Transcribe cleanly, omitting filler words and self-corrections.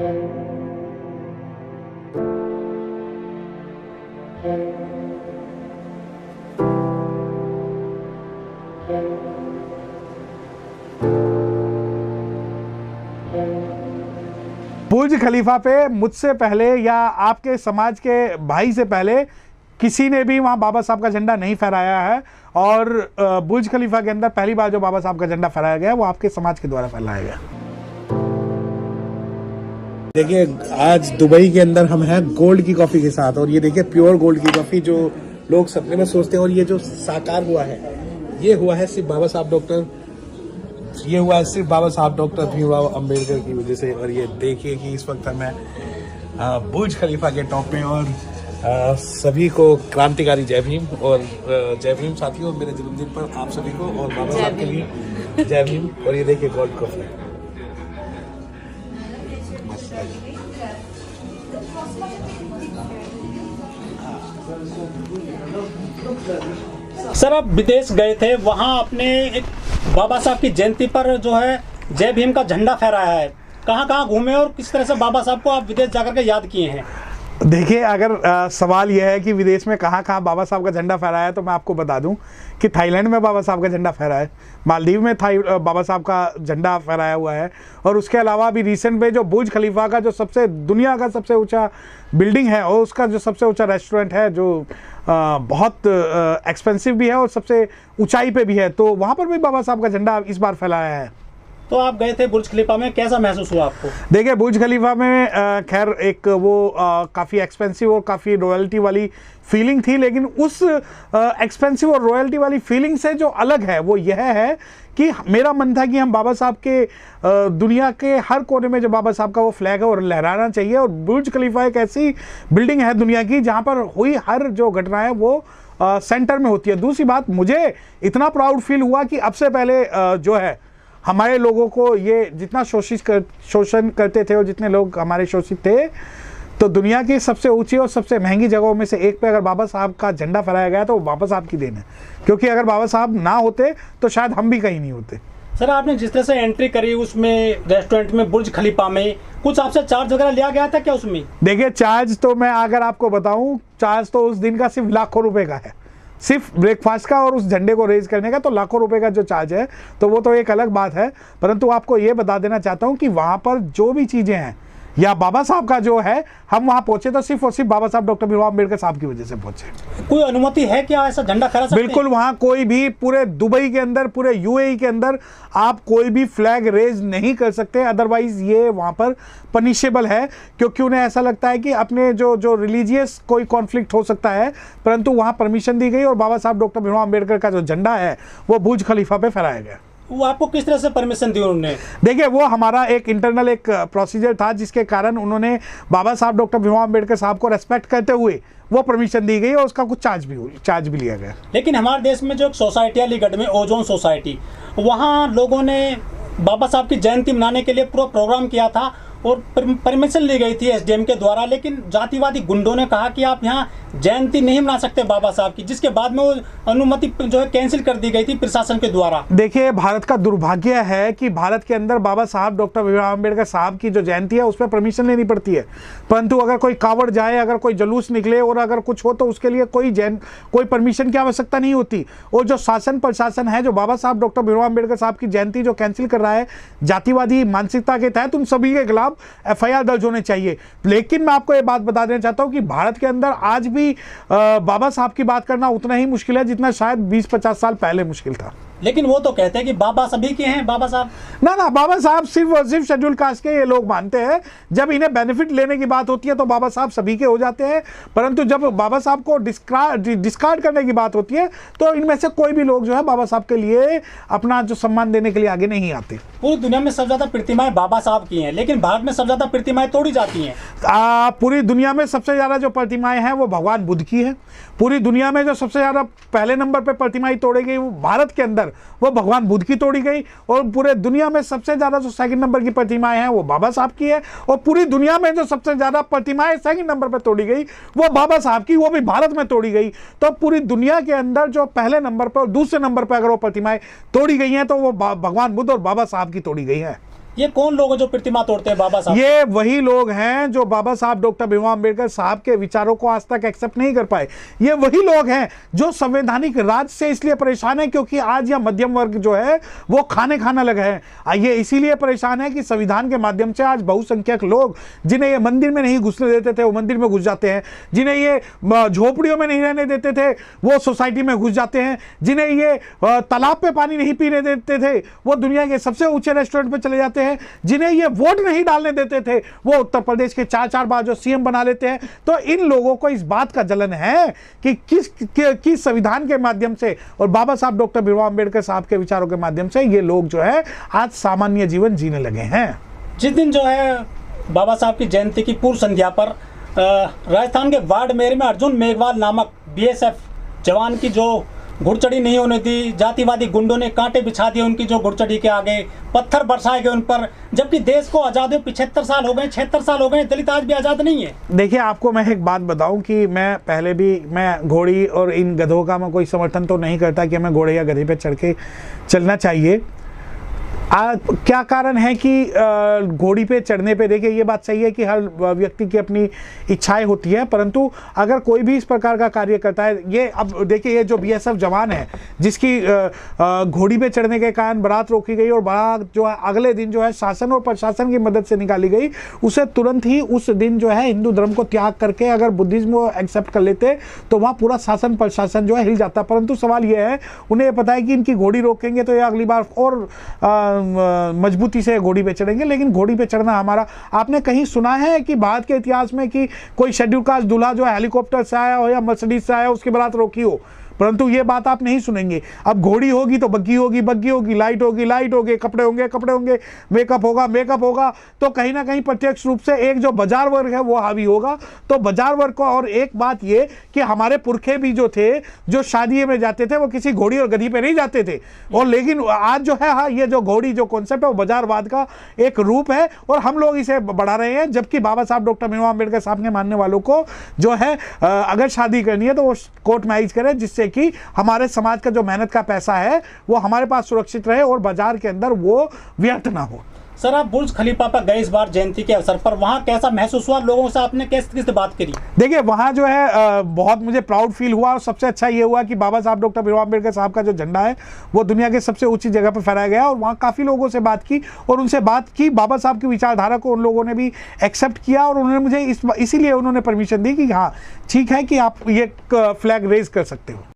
बुर्ज खलीफा पे मुझसे पहले या आपके समाज के भाई से पहले किसी ने भी वहाँ बाबा साहब का झंडा नहीं फहराया है। और बुर्ज खलीफा के अंदर पहली बार जो बाबा साहब का झंडा फहराया गया वो आपके समाज के द्वारा फहराया गया। देखिए, आज दुबई के अंदर हम हैं गोल्ड की कॉफी के साथ, और ये देखिए प्योर गोल्ड की कॉफी जो लोग सपने में सोचते हैं, और ये जो साकार हुआ है ये हुआ है सिर्फ बाबा साहब डॉक्टर भीमराव अंबेडकर की वजह से। और ये देखिए कि इस वक्त मैं बुर्ज खलीफा के टॉप में, और सभी को क्रांतिकारी जय भीम। और जय भीम साथियों, मेरे जन्मदिन पर आप सभी को और बाबा साहब के लिए जय भीम। और ये देखिए गोल्ड कॉफी। सर, आप विदेश गए थे, वहाँ आपने एक बाबा साहब की जयंती पर जो है जय भीम का झंडा फहराया है। कहाँ कहाँ घूमे और किस तरह से बाबा साहब को आप विदेश जाकर के याद किए हैं? देखिए, अगर सवाल यह है कि विदेश में कहाँ कहाँ बाबा साहब का झंडा फहराया है, तो मैं आपको बता दूं कि थाईलैंड में बाबा साहब का झंडा फहराया है, मालदीव में बाबा साहब का झंडा फहराया हुआ है। और उसके अलावा भी रिसेंट में जो बुर्ज खलीफा का जो दुनिया का सबसे ऊंचा बिल्डिंग है, और उसका जो सबसे ऊंचा रेस्टोरेंट है जो बहुत एक्सपेंसिव भी है और सबसे ऊंचाई पे भी है, तो वहाँ पर भी बाबा साहब का झंडा इस बार फहराया है। तो आप गए थे बुर्ज खलीफा में, कैसा महसूस हुआ आपको? देखिए, बुर्ज खलीफा में खैर एक वो काफ़ी एक्सपेंसिव और काफ़ी रॉयल्टी वाली फीलिंग थी, लेकिन उस एक्सपेंसिव और रॉयल्टी वाली फीलिंग से जो अलग है वो यह है कि मेरा मन था कि हम बाबा साहब के दुनिया के हर कोने में जो बाबा साहब का वो फ्लैग है वो लहराना चाहिए। और बुर्ज खलीफा एक ऐसी बिल्डिंग है दुनिया की जहाँ पर हुई हर जो घटना है वो सेंटर में होती है। दूसरी बात, मुझे इतना प्राउड फील हुआ कि अब से पहले जो है हमारे लोगों को ये जितना शोषण करते थे और जितने लोग हमारे शोषित थे, तो दुनिया की सबसे ऊंची और सबसे महंगी जगहों में से एक पे अगर बाबा साहब का झंडा फहराया गया तो वो बाबा साहब की देन है, क्योंकि अगर बाबा साहब ना होते तो शायद हम भी कहीं नहीं होते। सर, आपने जिस तरह से एंट्री करी उसमें रेस्टोरेंट में बुर्ज खलीफा में, कुछ आपसे चार्ज वगैरह लिया गया था क्या उसमें? देखिए, चार्ज तो मैं अगर आपको बताऊं, चार्ज तो उस दिन का सिर्फ लाखों रुपए का है, सिर्फ ब्रेकफास्ट का और उस झंडे को रेज करने का तो लाखों रुपए का जो चार्ज है, तो वो तो एक अलग बात है। परंतु आपको ये बता देना चाहता हूं कि वहां पर जो भी चीजें हैं या बाबा साहब का जो है, हम वहां पहुंचे तो सिर्फ और सिर्फ बाबा साहब डॉक्टर भीमराव अम्बेडकर साहब की वजह से पहुंचे। कोई अनुमति है क्या ऐसा झंडा फहरा सकते हैं? बिल्कुल, वहां कोई भी पूरे दुबई के अंदर, पूरे यूएई के अंदर आप कोई भी फ्लैग रेज नहीं कर सकते, अदरवाइज ये वहां पर पनिशेबल है, क्योंकि उन्हें ऐसा लगता है कि अपने जो रिलीजियस कोई कॉन्फ्लिक्ट हो सकता है। परंतु वहां परमिशन दी गई और बाबा साहब डॉक्टर भीमराव अम्बेडकर का जो झंडा है वो बुर्ज खलीफा पे फहराया गया। वो आपको किस तरह से परमिशन दी उन्होंने? देखिए, वो हमारा एक इंटरनल एक प्रोसीजर था जिसके कारण उन्होंने बाबा साहब डॉक्टर भीमराव अम्बेडकर साहब को रेस्पेक्ट करते हुए वो परमिशन दी गई और उसका कुछ चार्ज भी लिया गया। लेकिन हमारे देश में जो एक सोसाइटी है अलीगढ़ में, ओजोन सोसाइटी, वहाँ लोगों ने बाबा साहब की जयंती मनाने के लिए पूरा प्रोग्राम किया था और परमिशन ली गई थी एसडीएम के द्वारा, लेकिन जातिवादी गुंडों ने कहा कि आप यहाँ जयंती नहीं मना सकते बाबा साहब की, जिसके बाद में वो अनुमति जो है कैंसिल कर दी गई थी प्रशासन के द्वारा। देखिए, भारत का दुर्भाग्य है कि भारत के अंदर बाबा साहब डॉक्टर भीमराव अम्बेडकर साहब की जो जयंती है उस पर परमिशन लेनी पड़ती है, परंतु अगर कोई कावड़ जाए, अगर कोई जुलूस निकले और अगर कुछ हो तो उसके लिए कोई परमिशन की आवश्यकता नहीं होती। और जो शासन प्रशासन है जो बाबा साहब डॉक्टर भीमराव अम्बेडकर साहब की जयंती जो कैंसिल कर रहा है, जातिवादी मानसिकता के तहत उन सभी के खिलाफ एफआईआर दर्ज होने चाहिए। लेकिन मैं आपको ये बात बता देना चाहता हूं कि भारत के अंदर आज भी बाबा साहब की बात करना उतना ही मुश्किल है जितना शायद 20-50 साल पहले मुश्किल था। लेकिन वो तो कहते हैं कि बाबा सभी के हैं बाबा साहब। ना, बाबा साहब सिर्फ और सिर्फ शेड्यूल कास्ट के ये लोग मानते हैं। जब इन्हें बेनिफिट लेने की बात होती है तो बाबा साहब सभी के हो जाते हैं, परंतु जब बाबा साहब को डिस्कार्ड करने की बात होती है तो इनमें से कोई भी लोग जो है बाबा साहब के लिए अपना जो सम्मान देने के लिए आगे नहीं आते। पूरी दुनिया में सबसे ज्यादा प्रतिमाएं बाबा साहब की हैं, लेकिन भारत में सबसे ज्यादा प्रतिमाएं तोड़ी जाती हैं। पूरी दुनिया में सबसे ज्यादा जो प्रतिमाएं हैं वो भगवान बुद्ध की है। पूरी दुनिया में जो सबसे ज्यादा पहले नंबर पे प्रतिमाएं तोड़ी गई वो भारत के अंदर वो भगवान बुद्ध की तोड़ी गई, और पूरे दुनिया में सबसे ज्यादा जो सेकंड नंबर की प्रतिमाएं हैं वो बाबा साहब की है, और पूरी दुनिया में जो सबसे ज्यादा प्रतिमाएं सेकंड नंबर पे तोड़ी गई वो बाबा साहब की, वो भी भारत में तोड़ी गई। तो पूरी दुनिया के अंदर जो पहले नंबर पर और दूसरे नंबर पर अगर वो प्रतिमाएं तोड़ी गई हैं तो वो भगवान बुद्ध और बाबा साहब की तोड़ी गई है। ये कौन लोग हैं जो प्रतिमा तोड़ते हैं बाबा साहब? ये वही लोग हैं जो बाबा साहब डॉक्टर भीमराव अंबेडकर साहब के विचारों को आज तक एक्सेप्ट नहीं कर पाए। ये वही लोग हैं जो संवैधानिक राज से इसलिए परेशान है क्योंकि आज यह मध्यम वर्ग जो है वो खाना लगा है। ये इसीलिए परेशान है कि संविधान के माध्यम से आज बहुसंख्यक लोग, जिन्हें ये मंदिर में नहीं घुसने देते थे वो मंदिर में घुस जाते हैं, जिन्हें ये झोपड़ियों में नहीं रहने देते थे वो सोसाइटी में घुस जाते हैं, जिन्हें ये तालाब पे पानी नहीं पीने देते थे वो दुनिया के सबसे ऊंचे रेस्टोरेंट पे चले जाते हैं, जिन्हें ये वोट नहीं डालने देते थे वो उत्तर प्रदेश के 4 बार जो सीएम बना लेते हैं। तो इन लोगों को इस बात का जलन है कि किस संविधान के माध्यम से और बाबा साहब डॉक्टर भीमराव अंबेडकर साहब के विचारों के माध्यम से ये लोग जो है आज सामान्य जीवन जीने लगे हैं। जिस दिन जो है बाबा साहब की जयंती की पूर्व संध्या पर राजस्थान के वार्ड मेयर में अर्जुन मेघवाल नामक बीएसएफ जवान की जो घुड़चढ़ी नहीं होने दी, जातिवादी गुंडों ने कांटे बिछा दिए उनकी जो घुड़चढ़ी के आगे, पत्थर बरसाए गए उन पर, जबकि देश को आज़ाद हुए 75 साल हो गए, 76 साल हो गए, दलित आज भी आज़ाद नहीं है। देखिए आपको मैं एक बात बताऊं कि मैं पहले भी मैं घोड़ी और इन गधों का मैं कोई समर्थन तो नहीं करता कि हमें घोड़े या गधे पे चढ़ के चलना चाहिए। क्या कारण है कि घोड़ी पे चढ़ने पे, देखिए ये बात सही है कि हर व्यक्ति की अपनी इच्छाएं होती है, परंतु अगर कोई भी इस प्रकार का कार्य करता है, ये अब देखिए ये जो बीएसएफ जवान है जिसकी घोड़ी पे चढ़ने के कारण बारात रोकी गई और बारात जो है अगले दिन जो है शासन और प्रशासन की मदद से निकाली गई, उसे तुरंत ही उस दिन जो है हिंदू धर्म को त्याग करके अगर बुद्धिज्म को एक्सेप्ट कर लेते तो वहाँ पूरा शासन प्रशासन जो है हिल जाता। परंतु सवाल यह है, उन्हें पता है कि इनकी घोड़ी रोकेंगे तो ये अगली बार और मजबूती से घोड़ी पे चढ़ेंगे। लेकिन घोड़ी पे चढ़ना हमारा, आपने कहीं सुना है कि भारत के इतिहास में कि कोई शेड्यूल कास्ट दूल्हा जो है हेलीकॉप्टर से आया हो या मर्सिडीज से आया हो उसकी बारात रोकी हो? परंतु ये बात आप नहीं सुनेंगे। अब घोड़ी होगी तो बग्गी होगी, बग्गी होगी, लाइट होगी, कपड़े होंगे, मेकअप होगा, तो कहीं ना कहीं प्रत्यक्ष रूप से एक जो बाजार वर्ग है वो हावी होगा। तो बाजार वर्ग को, और एक बात ये कि हमारे पुरखे भी जो थे जो शादी में जाते थे वो किसी घोड़ी और गधी पे नहीं जाते थे, और लेकिन आज जो है हाँ ये जो घोड़ी जो कॉन्सेप्ट है वो बाजारवाद का एक रूप है और हम लोग इसे बढ़ा रहे हैं। जबकि बाबा साहब डॉक्टर भीमराव अंबेडकर साहब के मानने वालों को जो है अगर शादी करनी है तो वो कोर्ट मैरिज करें, जिससे कि हमारे समाज का जो मेहनत का पैसा है वो हमारे पास सुरक्षित रहे और बाजार के अंदर वो व्यर्थ ना हो। सर आप बुर्ज खलीफा पर गए इस बार जयंती के अवसर पर, वहां कैसा महसूस हुआ? लोगों से आपने किस बात करी? देखिए वहां जो है बहुत मुझे प्राउड फील हुआ और सबसे अच्छा ये हुआ कि बाबा साहब डॉक्टर भीमराव अंबेडकर साहब का जो झंडा है वो दुनिया के सबसे ऊंची जगह पर फहराया गया और वहाँ काफ़ी लोगों से बात की और उनसे बात की। बाबा साहब की विचारधारा को उन लोगों ने भी एक्सेप्ट किया और उन्होंने मुझे इसीलिए उन्होंने परमिशन दी कि हाँ ठीक है कि आप ये फ्लैग रेज कर सकते हो।